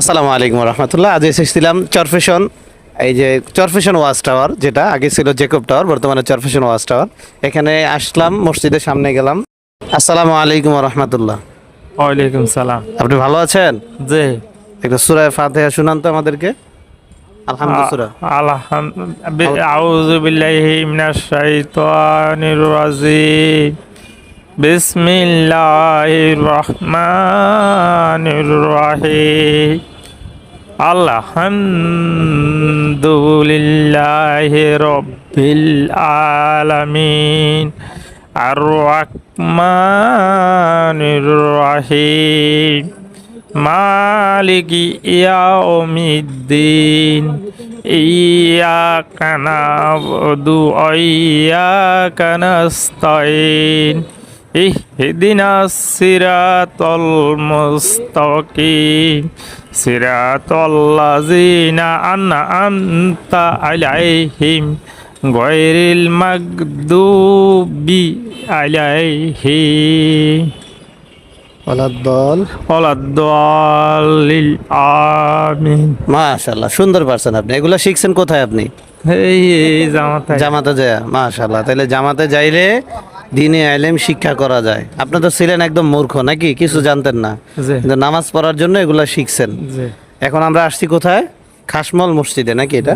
আসসালামু আলাইকুম রহমতুল্লাহ। আজ এসেছিলাম চরফেশন, এই যে চরফেশন ওয়াচ টাওয়ার, যেটা আগে ছিল জেকব টাওয়ার, বর্তমানে চরফেশন ওয়াচ টাওয়ার। এখানে আসলাম, মসজিদের সামনে গেলাম। আসসালামু আলাইকুম রহমতুল্লাহ। ওয়ালাইকুম সালাম। আপনি ভালো আছেন? জি। একটা সূরা ফাতিহা শুনান তো আমাদেরকে। আলহামদুলিল্লাহ। আউযু বিল্লাহি মিনাশ শাইতানির রাজিম। বিসমিল্লাহির রহমানির রহিম। আলহামদুলিল্লাহি রাব্বিল আলামিন। আর রহমানির রহিম। মালিকি ইয়াউমিদ্দিন। ইয়াকা না'বুদু ওয়া ইয়াকা নাস্তাইন। ইহদিনাস সিরাতাল মুস্তাকিম। সিরাতাল্লাযিনা আন'আমতা আলাইহিম গায়রিল মাগদুবি আলাইহিম ওয়ালাদ-দাল্লিন। আমিন। মাশাআল্লাহ, সুন্দর পারছেন আপনি। এগুলা শিখছেন কোথায় আপনি? এই জামাতে। জামাতে যায়। মাশাআল্লাহ, তাহলে জামাতে যাইলে দ্বীনে ইলম শিক্ষা করা যায়। আপনি তো ছিলেন একদম মূর্খ, নাকি কিছু জানতেন না, জি। কিন্তু নামাজ পড়ার জন্য এগুলা শিখছেন। জি। এখন আমরা আসছি কোথায়? খাসমল মসজিদে, নাকি এটা?